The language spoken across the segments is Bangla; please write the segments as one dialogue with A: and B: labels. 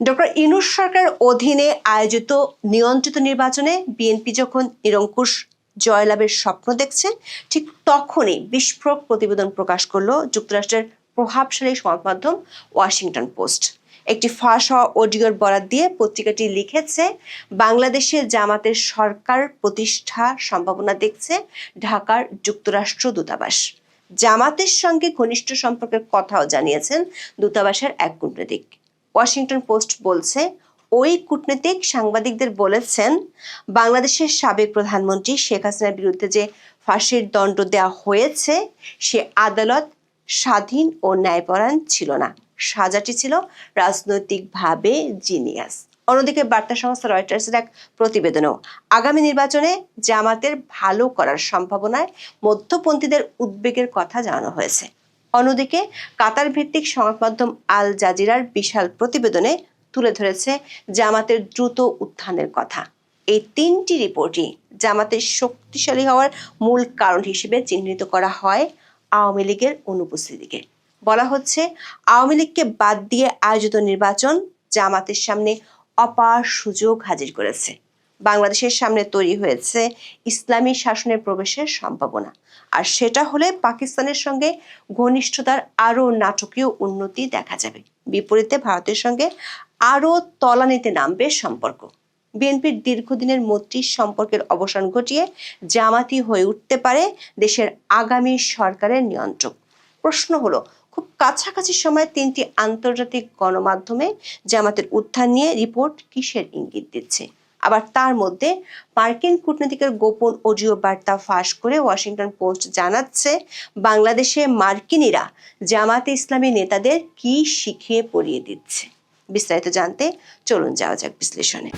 A: ডক্টর ইউনূস সরকারের অধীনে আয়োজিত নিয়ন্ত্রিত নির্বাচনে বিএনপি যখন নিরঙ্কুশ জয়লাভের স্বপ্ন দেখছে, ঠিক তখনই বিস্ফোরক প্রতিবেদন প্রকাশ করল যুক্তরাষ্ট্রের প্রভাবশালী সংবাদ মাধ্যম ওয়াশিংটন পোস্ট। একটি ফাঁস হওয়া অডিওর বরাত দিয়ে পত্রিকাটি লিখেছে, বাংলাদেশে জামাতের সরকার প্রতিষ্ঠা সম্ভাবনা দেখছে ঢাকার যুক্তরাষ্ট্র দূতাবাস। জামাতের সঙ্গে ঘনিষ্ঠ সম্পর্কের কথাও জানিয়েছেন দূতাবাসের এক কূটনীতিক। ওয়াশিংটন পোস্ট বলছে, ওই কূটনীতিক সাংবাদিকদের বলেছেন, বাংলাদেশের সাবেক প্রধানমন্ত্রী শেখ হাসিনার বিরুদ্ধে যে ফাঁসির দণ্ড দেওয়া হয়েছে সে আদালত স্বাধীন ও ন্যায়পরায়ণ ছিল না, সাজাটি ছিল রাজনৈতিকভাবে জিনিয়াস। অন্যদিকে বার্তা সংস্থা রয়টার্সের এক প্রতিবেদনেও আগামী নির্বাচনে জামাতের ভালো করার সম্ভাবনায় মধ্যপন্থীদের উদ্বেগের কথা জানানো হয়েছে। অন্যদিকে কাতার ভিত্তিক সংবাদ মাধ্যম আল জাজিরার বিশাল প্রতিবেদনে তুলে ধরেছে জামাতের দ্রুত উত্থানের কথা। এই তিনটি রিপোর্টই জামাতের শক্তিশালী হওয়ার মূল কারণ হিসেবে চিহ্নিত করা হয় আওয়ামী লীগের অনুপস্থিতিকে। বলা হচ্ছে, আওয়ামী লীগকে বাদ দিয়ে আয়োজিত নির্বাচন জামাতের সামনে অপার সুযোগ হাজির করেছে। বাংলাদেশের সামনে তৈরি হয়েছে ইসলামী শাসনের প্রবেশের সম্ভাবনা, আর সেটা হলে পাকিস্তানের সঙ্গে ঘনিষ্ঠতার আরও নাটকীয় উন্নতি দেখা যাবে। বিপরীতে ভারতের সঙ্গে আরও তলানিতে নামবে সম্পর্ক। বিএনপির দীর্ঘদিনের মৈত্রী সম্পর্কের অবসান ঘটিয়ে জামাতি হয়ে উঠতে পারে দেশের আগামী সরকারের নিয়ন্ত্রক। প্রশ্ন হলো, খুব কাছাকাছি সময়ে তিনটি আন্তর্জাতিক গণমাধ্যমে জামাতের উত্থান নিয়ে রিপোর্ট কিসের ইঙ্গিত দিচ্ছে? আবার তার মধ্যে মার্কিন কূটনীতিকের গোপন অডিও বার্তা ফাঁস করে ওয়াশিংটন পোস্ট জানাচ্ছে, বাংলাদেশে মার্কিনিরা জামাতে ইসলামী নেতাদের কি শিখিয়ে পড়িয়ে দিচ্ছে। বিস্তারিত জানতে চলুন যাওয়া যাক বিশ্লেষণে।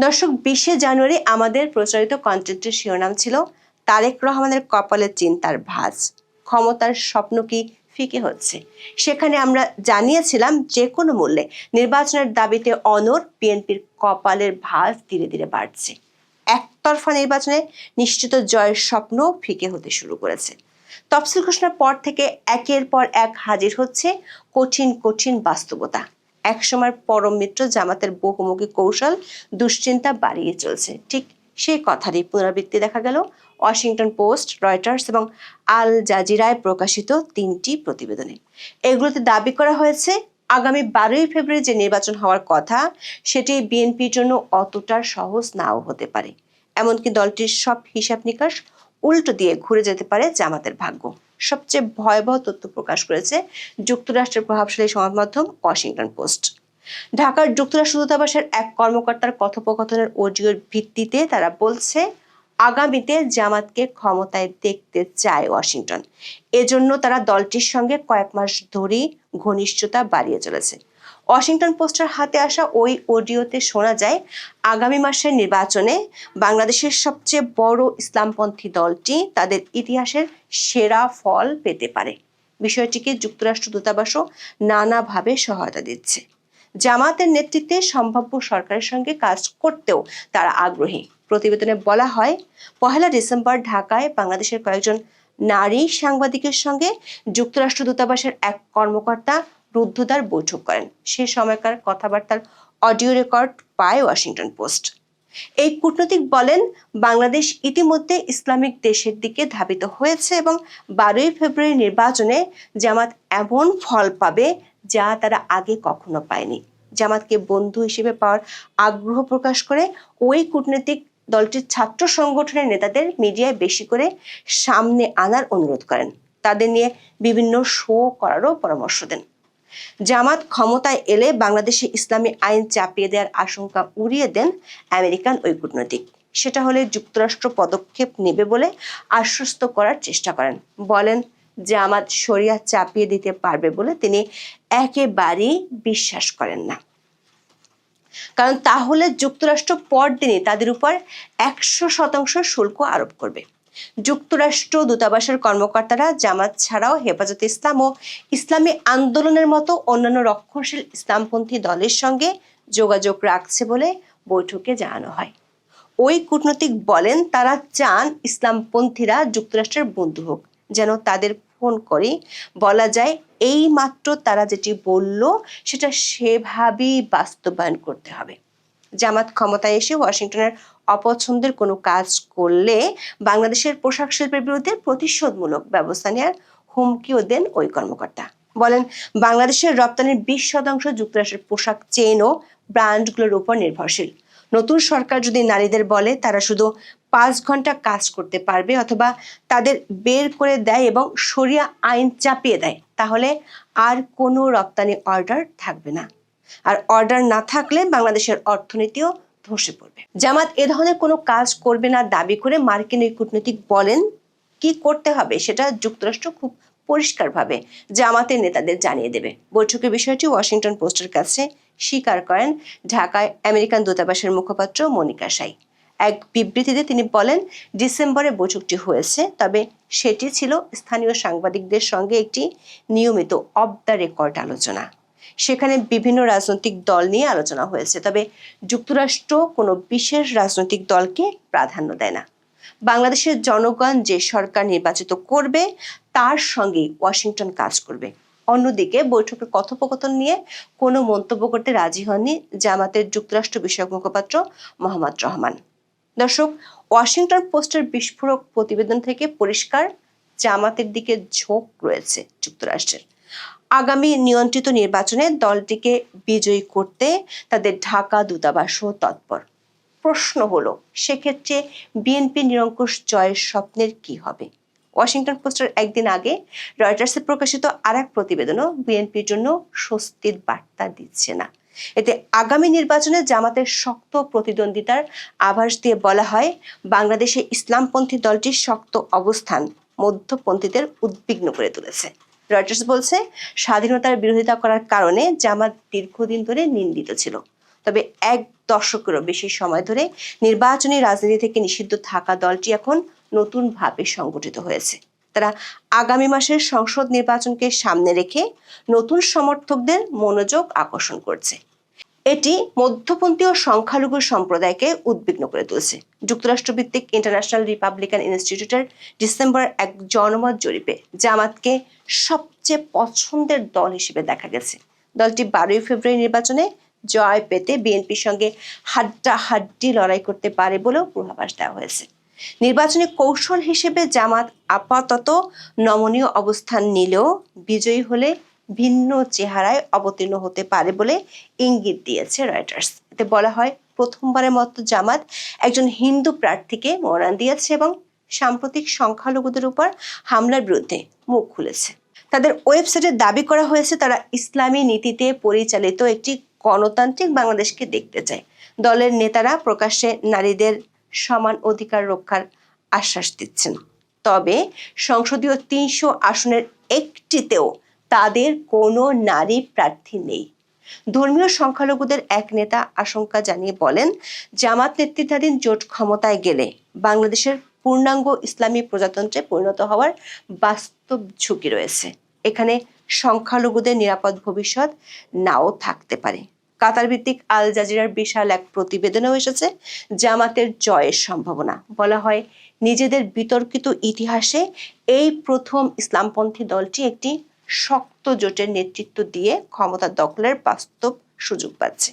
A: দর্শক, 20শে জানুয়ারি আমাদের প্রচারিত কন্টেন্টের শিরোনাম ছিল তারেক রহমানের কপালে চিন্তার ভাঁজ, ক্ষমতার স্বপ্ন কি ফিকে হচ্ছে। সেখানে আমরা জানিয়েছিলাম, যে কোনো মূল্যে নির্বাচনের দাবিতে অনড় বিএনপির কপালের ভাঁজ ধীরে ধীরে বাড়ছে। একতরফা নির্বাচনে নিশ্চিত জয়ের স্বপ্ন ফিকে হতে শুরু করেছে। তফসিল ঘোষণার পর থেকে একের পর এক হাজির হচ্ছে কঠিন কঠিন বাস্তবতা। একসময় পরম মিত্র জামাতের বহুমুখী কৌশল দুশ্চিন্তা বাড়িয়ে চলছে। ঠিক সেই কথারই পুনরাবৃত্তি দেখা গেল ওয়াশিংটন পোস্ট, রয়টার্স এবং আল জাজিরায় প্রকাশিত তিনটি প্রতিবেদনে। এগুলোতে দাবি করা হয়েছে, আগামী 12ই ফেব্রুয়ারি যে নির্বাচন হওয়ার কথা সেটি বিএনপির জন্য অতটা সহজ নাও হতে পারে। এমনকি দলটির সব হিসাব নিকাশ উল্টো দিয়ে ঘুরে যেতে পারে জামাতের ভাগ্য। সবচেয়ে ভয়াবহ তথ্য প্রকাশ করেছে যুক্তরাষ্ট্রের প্রভাবশালী সংবাদ মাধ্যম ওয়াশিংটন পোস্ট। ঢাকার যুক্তরাষ্ট্র দূতাবাসের এক কর্মকর্তার কথোপকথনের অডিওর ভিত্তিতে তারা বলছে, আগামীতে জামাতকে ক্ষমতায় দেখতে চায় ওয়াশিংটন। এজন্য তারা দলটির সঙ্গে কয়েক মাস ধরেই ঘনিষ্ঠতা বাড়িয়ে চলেছে। ওয়াশিংটন পোস্টের হাতে আসা ওই অডিওতে শোনা যায়, আগামী মাসের নির্বাচনে বাংলাদেশের সবচেয়ে বড় ইসলামপন্থী দলটি তাদের ইতিহাসের সেরা ফল পেতে পারে। বিষয়টিকে যুক্তরাষ্ট্র দূতাবাসও নানাভাবে সহায়তা দিচ্ছে। জামাতের নেতৃত্বে সম্ভাব্য সরকারের সঙ্গে কাজ করতেও তারা আগ্রহী। প্রতিবেদনে বলা হয়, 1 ডিসেম্বর ঢাকায় বাংলাদেশের কয়েকজন নারী সাংবাদিকের সঙ্গে যুক্তরাষ্ট্র দূতাবাসের এক কর্মকর্তা রুদ্ধদ্বার বৈঠক করেন। সে সময়কার কথাবার্তার অডিও রেকর্ড পায় ওয়াশিংটন পোস্ট। এই কূটনীতিক বলেন, বাংলাদেশ ইতিমধ্যে ইসলামিক দেশের দিকে ধাবিত হয়েছে এবং 12ই ফেব্রুয়ারি নির্বাচনে জামাত এমন ফল পাবে যা তারা আগে কখনো পায়নি। জামাতকে বন্ধু হিসেবে পাওয়ার আগ্রহ প্রকাশ করে ওই কূটনীতিক দলটির ছাত্র সংগঠনের নেতাদের মিডিয়ায় বেশি করে সামনে আনার অনুরোধ করেন। তাদের নিয়ে বিভিন্ন শো করারও পরামর্শ দেন। জামাত ক্ষমতায় এলে বাংলাদেশে ইসলামী আইন চাপিয়ে দেওয়ার আশঙ্কা উড়িয়ে দেন আমেরিকান ওই কূটনীতিক। সেটা হলে যুক্তরাষ্ট্র পদক্ষেপ নেবে বলে আশ্বস্ত করার চেষ্টা করেন। বলেন, জামাত শরিয়া চাপিয়ে দিতে পারবে বলে তিনি একেবারেই বিশ্বাস করেন না, কারণ তাহলে যুক্তরাষ্ট্র পরদিনই তাদের উপর 100% শুল্ক আরোপ করবে। যুক্তরাষ্ট্র দূতাবাসের কর্মকর্তারা জামাত ছাড়াও হেফাজতে ইসলাম ও ইসলামী আন্দোলনের মতো অন্যান্য রক্ষণশীল ইসলামপন্থী দলের সঙ্গে যোগাযোগ রাখছে বলে বৈঠকে জানানো হয়। ওই কূটনৈতিক বলেন তারা চান ইসলামপন্থীরা যুক্তরাষ্ট্রের বন্ধু হোক, যেন তাদের ফোন করে বলা যায় এই মাত্র তারা যেটি বলল সেটা সেভাবেই বাস্তবায়ন করতে হবে। জামাত ক্ষমতায় এসে ওয়াশিংটনের অপছন্দের কোনো কাজ করলে বাংলাদেশের পোশাক শিল্পের বিরুদ্ধে প্রতিশোধমূলক ব্যবস্থা নেওয়ার হুমকিও দেন ওই কর্মকর্তা। বলেন, বাংলাদেশের রপ্তানির 20% যুক্তরাষ্ট্রের পোশাক চেইন ও ব্র্যান্ডগুলোর উপর নির্ভরশীল। নতুন সরকার যদি নারীদের বলে তারা শুধু 5 ঘন্টা কাজ করতে পারবে অথবা তাদের বের করে দেয় এবং শরিয়া আইন চাপিয়ে দেয়, তাহলে আর কোনো রপ্তানি অর্ডার থাকবে না। আর অর্ডার না থাকলে বাংলাদেশের অর্থনীতিও ধসে পড়বে। জামাত এ ধরনের কোনো কাজ করবে না দাবি করে মার্কিন ওই কূটনীতিক বলেন কি করতে হবে সেটা যুক্তরাষ্ট্র খুব পরিষ্কারভাবে জামাতের নেতাদের জানিয়ে দেবে। বৈঠকের বিষয়টি ওয়াশিংটন পোস্টের কাছে স্বীকার করেন ঢাকায় আমেরিকান দূতাবাসের মুখপাত্র মনিকা সাই। এক বিবৃতিতে তিনি বলেন, ডিসেম্বরে বৈঠকটি হয়েছে, তবে সেটি ছিল স্থানীয় সাংবাদিকদের সঙ্গে একটি নিয়মিত অফ দ্য রেকর্ড আলোচনা। সেখানে বিভিন্ন রাজনৈতিক দল নিয়ে আলোচনা হয়েছে, তবে যুক্তরাষ্ট্র কোনো বিশেষ রাজনৈতিক দলকে প্রাধান্য দেয় না। বাংলাদেশের জনগণ যে সরকার নির্বাচিত করবে তার সঙ্গেই ওয়াশিংটন কাজ করবে। অন্যদিকে বৈঠকের কথোপকথন নিয়ে কোনো মন্তব্য করতে রাজি হননি জামাতের যুক্তরাষ্ট্র বিষয়ক মুখপাত্র মোহাম্মদ রহমান। দর্শক, ওয়াশিংটন পোস্টের বিস্ফোরক প্রতিবেদন থেকে পরিষ্কার জামাতের দিকে ঝোঁক রয়েছে যুক্তরাষ্ট্রের। আগামী নিয়ন্ত্রিত নির্বাচনে দলটিকে বিজয়ী করতে তাদের ঢাকা দূতাবাসও তৎপর। প্রশ্ন হলো, সেক্ষেত্রে বিএনপি নিরঙ্কুশ জয়ের স্বপ্নের কি হবে? ওয়াশিংটন পোস্টের একদিন আগে রয়টার্সে প্রকাশিত আরেক প্রতিবেদনও বিএনপির জন্য স্বস্তির বার্তা দিচ্ছে না। এতে আগামী নির্বাচনে জামাতের শক্ত প্রতিদ্বন্দ্বিতার আভাস দিয়ে বলা হয়, বাংলাদেশে ইসলামপন্থী দলটির শক্ত অবস্থান মধ্যপন্থীদের উদ্বিগ্ন করে তুলেছে। রয়টার্স বলছে, স্বাধীনতার বিরোধিতা করার কারণে জামাত দীর্ঘদিন ধরে নিন্দিত ছিল, তবে 1 দশকেরও বেশি সময় ধরে নির্বাচনী রাজনীতি থেকে নিষিদ্ধ থাকা দলটি এখন নতুনভাবে সংগঠিত হয়েছে। তারা আগামী মাসের সংসদ নির্বাচনকে সামনে রেখে নতুন সমর্থকদের মনোযোগ আকর্ষণ করছে। এটি মধ্যপন্থী ও সংখ্যালঘু সম্প্রদায়কে উদ্বিগ্ন করে তুলছে। যুক্তরাষ্ট্র ভিত্তিক ইন্টারন্যাশনাল রিপাবলিকান ইনস্টিটিউটের ডিসেম্বরের এক জনমত জরিপে জামাতকে সবচেয়ে পছন্দের দল হিসেবে দেখা গেছে। দলটি 12 ফেব্রুয়ারি নির্বাচনে জয় পেতে বিএনপির সঙ্গে হাড্ডাহাড্ডি লড়াই করতে পারে বলেও পূর্বাভাস দেওয়া হয়েছে। নির্বাচনী কৌশল হিসেবে জামাত আপাতত নমনীয় অবস্থান নিলেও বিজয়ী হলে ভিন্ন চেহারায় অবতীর্ণ হতে পারে বলে ইঙ্গিত দিয়েছে রয়টার্স। এতে বলা হয়, প্রথমবারের মতো জামাত একজন হিন্দু প্রার্থীকে মনোনয়ন দিয়েছে এবং সাম্প্রতিক সংখ্যালঘুদের উপর হামলার বিরুদ্ধে মুখ খুলেছে। তাদের ওয়েবসাইটে দাবি করা হয়েছে তারা ইসলামী নীতিতে পরিচালিত একটি গণতান্ত্রিক বাংলাদেশকে দেখতে চায়। দলের নেতারা প্রকাশ্যে নারীদের সমান অধিকার রক্ষার আশ্বাস দিচ্ছেন, তবে সংসদীয় 300 আসনের একটিতেও তাদের কোনো নারী প্রার্থী নেই। ধর্মীয় সংখ্যালঘুদের এক নেতা আশঙ্কা জানিয়ে বলেন, জামাত নেতৃত্বাধীন জোট ক্ষমতায় গেলে বাংলাদেশের পূর্ণাঙ্গ ইসলামী প্রজাতন্ত্রে পরিণত হওয়ার বাস্তব ঝুঁকি রয়েছে। এখানে সংখ্যালঘুদের নিরাপদ ভবিষ্যৎ নাও থাকতে পারে। কাতার ভিত্তিক আল জাজিরার বিশাল এক প্রতিবেদনেও এসেছে জামাতের জয়ের সম্ভাবনা। বলা হয়, নিজেদের বিতর্কিত ইতিহাসে এই প্রথম ইসলামপন্থী দলটি একটি শক্ত জোটের নেতৃত্ব দিয়ে ক্ষমতা দখলের বাস্তব সুযোগ পাচ্ছে।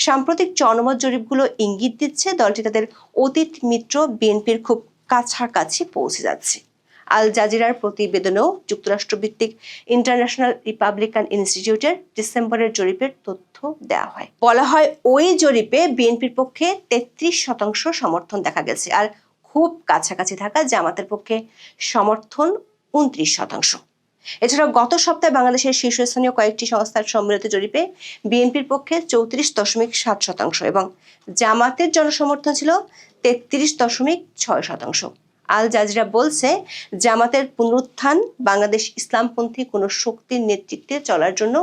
A: সাম্প্রতিক জনমত জরিপগুলো ইঙ্গিত দিচ্ছে দলটি তাদের অতীত মিত্র বিএনপির খুব কাছাকাছি পৌঁছে যাচ্ছে। আল জাজিরার প্রতিবেদনেও যুক্তরাষ্ট্র ভিত্তিক ইন্টারন্যাশনাল রিপাবলিকান ইনস্টিটিউটের ডিসেম্বরের জরিপের তথ্য দেওয়া হয়। বলা হয়, ওই জরিপে বিএনপির পক্ষে 33% সমর্থন দেখা গেছে, আর খুব কাছাকাছি থাকা জামাতের পক্ষে সমর্থন 29%। এছাড়াও গত সপ্তাহে বাংলাদেশের শীর্ষস্থানীয় কয়েকটি সংস্থার সম্মিলিত জরিপে বিএনপির পক্ষে 34.7% এবং জামাতের জনসমর্থন ছিল 33.6%। আল জাজিরা বলছে, জামাতের পুনরুত্থান বাংলাদেশ ইসলামপন্থী কোনো শক্তির নেতৃত্বে চলার জন্য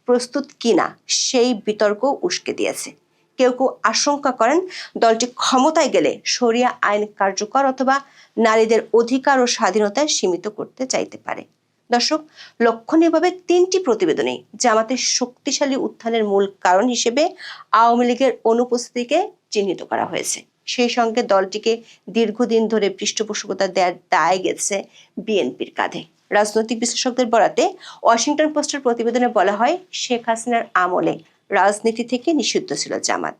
A: প্রস্তুত কিনা সেই বিতর্ক উস্কে দিয়েছে। কেউ কেউ আশঙ্কা করেন দলটি ক্ষমতায় গেলে শরিয়া আইন কার্যকর অথবা নারীদের অধিকার ও স্বাধীনতায় সীমিত করতে চাইতে পারে। দর্শক, লক্ষণীয়ভাবে 3টি প্রতিবেদনে জামাতের শক্তিশালী উত্থানের মূল কারণ হিসেবে আওয়ামী লীগের অনুপস্থিতিকে চিহ্নিত করা হয়েছে। সেই সঙ্গে দলটিকে দীর্ঘদিন ধরে পৃষ্ঠপোষকতা দেওয়ার দায় গেছে বিএনপির কাঁধে। রাজনৈতিক বিশ্লেষকদের বরাতে ওয়াশিংটন পোস্টের প্রতিবেদনে বলা হয়, শেখ হাসিনার আমলে রাজনীতি থেকে নিষিদ্ধ ছিল জামাত।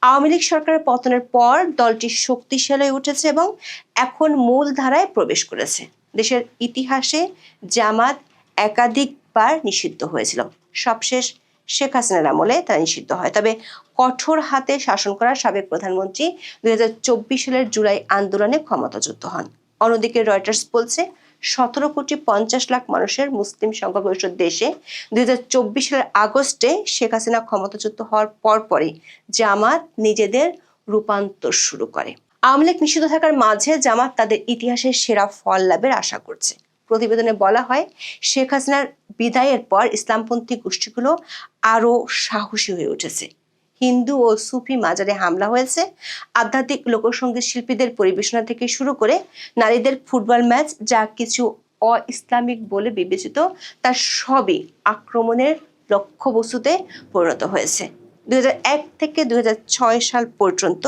A: আওয়ামী লীগ সরকারের পতনের পর দলটি শক্তিশালী হয়ে উঠেছে এবং এখন মূল ধারায় প্রবেশ করেছে। দেশের ইতিহাসে জামাত একাধিকবার নিষিদ্ধ হয়েছিল। সবশেষ শেখ হাসিনার আমলে তারা নিষিদ্ধ হয়। তবে কঠোর হাতে শাসন করা সাবেক প্রধানমন্ত্রী 2024 সালের জুলাই আন্দোলনে ক্ষমতাচ্যুত হন। অন্যদিকে রয়টার্স বলছে, 17,50,00,000 মানুষের মুসলিম সংখ্যাগরিষ্ঠ দেশে 2024 সালের আগস্টে শেখ হাসিনা ক্ষমতাচ্যুত হওয়ার পরপরই জামাত নিজেদের রূপান্তর শুরু করে। আওয়ামী লীগ নিষিদ্ধ থাকার মাঝে জামাত তাদের ইতিহাসের সেরা ফল লাভের আশা করছে। প্রতিবেদনে বলা হয়, শেখ হাসিনার বিদায়ের পর ইসলামপন্থী গোষ্ঠীগুলো আরও সাহসী হয়ে উঠেছে। হিন্দু ও সুফি মাজারে হামলা হয়েছে। আধ্যাত্মিক লোকসঙ্গীত শিল্পীদের পরিবেশনা থেকে শুরু করে নারীদের ফুটবল ম্যাচ, যা কিছু অ-ইসলামিক বলে বিবেচিত, তার সবই আক্রমণের লক্ষ্যবস্তুতে পরিণত হয়েছে। 2001 থেকে 2006 সাল পর্যন্ত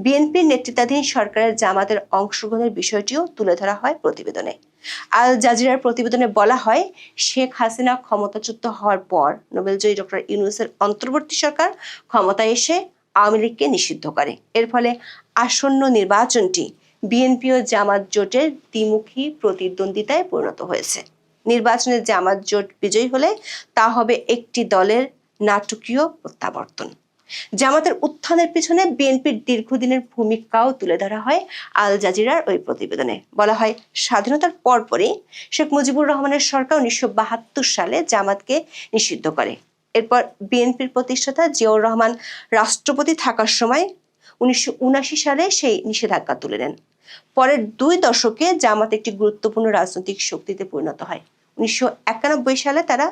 A: বিএনপির নেতৃত্বাধীন সরকারের জামাতের অংশগ্রহণের বিষয়টিও তুলে ধরা হয় প্রতিবেদনে। আল জাজিরার প্রতিবেদনে বলা হয়, শেখ হাসিনা ক্ষমতাচ্যুত হওয়ার পর নোবেলজয়ী ডক্টর ইউনূসের অন্তর্বর্তী সরকার ক্ষমতায় এসে আওয়ামী লীগকে নিষিদ্ধ করে। এর ফলে আসন্ন নির্বাচনটি বিএনপি ও জামাত জোটের দ্বিমুখী প্রতিদ্বন্দ্বিতায় পরিণত হয়েছে। নির্বাচনে জামাত জোট বিজয়ী হলে তা হবে একটি দলের নাটকীয় প্রত্যাবর্তন। জামাতের উত্থানের পিছনে বিএনপির দীর্ঘদিনের ভূমিকাও তুলে ধরা হয় আল জাজিরার ওই প্রতিবেদনে। বলা হয়, স্বাধীনতার পরপরই শেখ মুজিবুর রহমানের সরকার 1972 সালে জামাতকে নিষিদ্ধ করে। এরপর বিএনপির প্রতিষ্ঠাতা জিয়াউর রহমান রাষ্ট্রপতি থাকার সময় 1979 সালে সেই নিষেধাজ্ঞা তুলে নেন। পরের 2 দশকে জামাত একটি গুরুত্বপূর্ণ রাজনৈতিক শক্তিতে পরিণত হয়। 1991 সালে তারা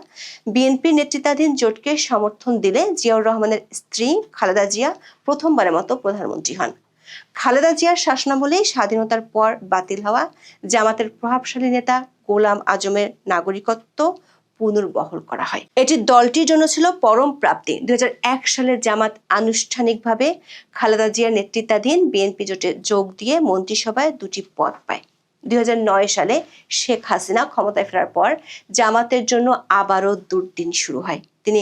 A: বিএনপির নেতৃত্বাধীন জোটকে সমর্থন দিলে জিয়াউর রহমানের স্ত্রী খালেদা জিয়া প্রথমবারের মতো প্রধানমন্ত্রী হন। খালেদা জিয়ার শাসনামলেই স্বাধীনতার পর বাতিল হওয়া জামাতের প্রভাবশালী নেতা গোলাম আজমের নাগরিকত্ব পুনর্বহাল করা হয়। এটি দলটির জন্য ছিল পরম প্রাপ্তি। 2001 সালে জামাত আনুষ্ঠানিকভাবে খালেদা জিয়ার নেতৃত্বাধীন বিএনপি জোটে যোগ দিয়ে মন্ত্রিসভায় 2টি পদ পায়। 2009 সালে শেখ হাসিনা ক্ষমতায় ফেরার পর জামাতের জন্য আবারও দুর্দিন শুরু হয়। তিনি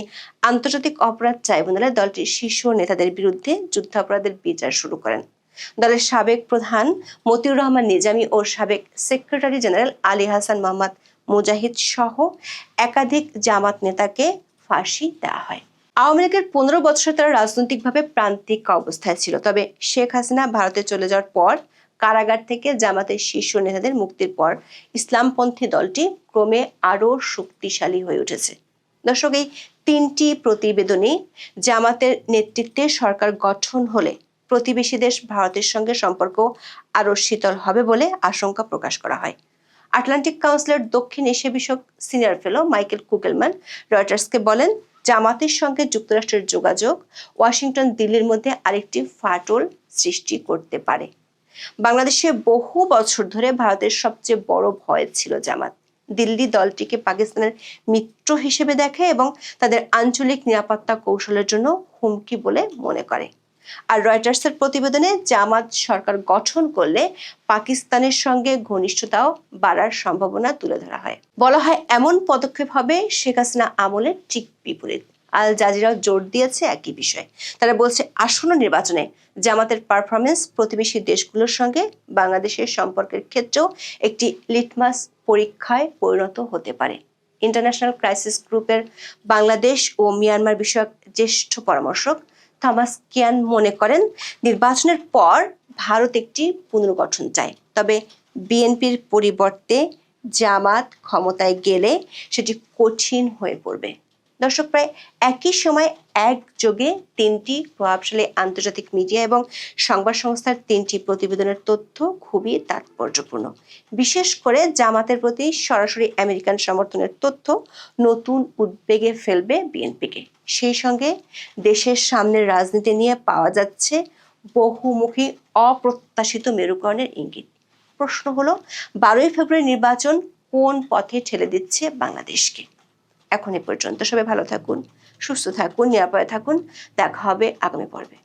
A: আন্তর্জাতিক অপরাধ ট্রাইব্যুনালে দলটির শীর্ষ নেতাদের বিরুদ্ধে যুদ্ধাপরাধের বিচার শুরু করেন। দলের সাবেক প্রধান মতিউর রহমান নিজামী ও সাবেক সেক্রেটারি জেনারেল আলী হাসান মোহাম্মদ মুজাহিদ সহ একাধিক জামাত নেতাকে ফাঁসি দেওয়া হয়। আওয়ামী লীগের 15 বছর তারা রাজনৈতিকভাবে প্রান্তিক অবস্থায় ছিল। তবে শেখ হাসিনা ভারতে চলে যাওয়ার পর কারাগার থেকে জামাতের শীর্ষ নেতাদের মুক্তির পর ইসলামপন্থী দলটি ক্রমে আরও শক্তিশালী হয়ে উঠেছে। দর্শক, এই 3টি প্রতিবেদনে জামাতের নেতৃত্বে সরকার গঠন হলে প্রতিবেশী দেশ ভারতের সঙ্গে সম্পর্ক আরও শীতল হবে বলে আশঙ্কা প্রকাশ করা হয়। আটলান্টিক কাউন্সিলের দক্ষিণ এশিয়া বিষয়ক সিনিয়র ফেলো মাইকেল কুগেলম্যান রয়টার্সকে বলেন, জামাতের সঙ্গে যুক্তরাষ্ট্রের যোগাযোগ ওয়াশিংটন দিল্লির মধ্যে আরেকটি ফাটল সৃষ্টি করতে পারে। বাংলাদেশে বহু বছর ধরে ভারতের সবচেয়ে বড় ভয় ছিল জামাত। দিল্লি দলটিকে পাকিস্তানের মিত্র হিসেবে দেখে এবং তাদের আঞ্চলিক নিরাপত্তা কৌশলের জন্য হুমকি বলে মনে করে। আর রয়টার্সের প্রতিবেদনে জামাত সরকার গঠন করলে পাকিস্তানের সঙ্গে ঘনিষ্ঠতাও বাড়ার সম্ভাবনা তুলে ধরা হয়। বলা হয়, এমন পদক্ষেপ হবে শেখ হাসিনা আমলের ঠিক বিপরীত। আল জাজিরাও জোর দিয়েছে একই বিষয়। তারা বলছে, আসন্ন নির্বাচনে জামাতের পারফরমেন্স প্রতিবেশী দেশগুলোর সঙ্গে বাংলাদেশের সম্পর্কের ক্ষেত্রেও একটি লিটমাস পরীক্ষায় পরিণত হতে পারে। ইন্টারন্যাশনাল ক্রাইসিস গ্রুপের বাংলাদেশ ও মিয়ানমার বিষয়ক জ্যেষ্ঠ পরামর্শক থমাস কিয়ান মনে করেন, নির্বাচনের পর ভারত একটি পুনর্গঠন চায়। তবে বিএনপির পরিবর্তে জামাত ক্ষমতায় গেলে সেটি কঠিন হয়ে পড়বে। দর্শক, প্রায় একই সময় একযোগে 3টি প্রভাবশালী আন্তর্জাতিক মিডিয়া এবং সংবাদ সংস্থার 3টি প্রতিবেদনের তথ্য খুবই তাৎপর্যপূর্ণ। বিশেষ করে জামাতের প্রতি সরাসরি আমেরিকান সমর্থনের তথ্য নতুন উদ্বেগে ফেলবে বিএনপিকে। সেই সঙ্গে দেশের সামনের রাজনীতি নিয়ে পাওয়া যাচ্ছে বহুমুখী অপ্রত্যাশিত মেরুকরণের ইঙ্গিত। প্রশ্ন হলো, 12ই ফেব্রুয়ারি নির্বাচন কোন পথে ঠেলে দিচ্ছে বাংলাদেশকে? এখন এ পর্যন্ত। সবাই ভালো থাকুন, সুস্থ থাকুন, নিরাপদে থাকুন। দেখা হবে আগামী পর্বে।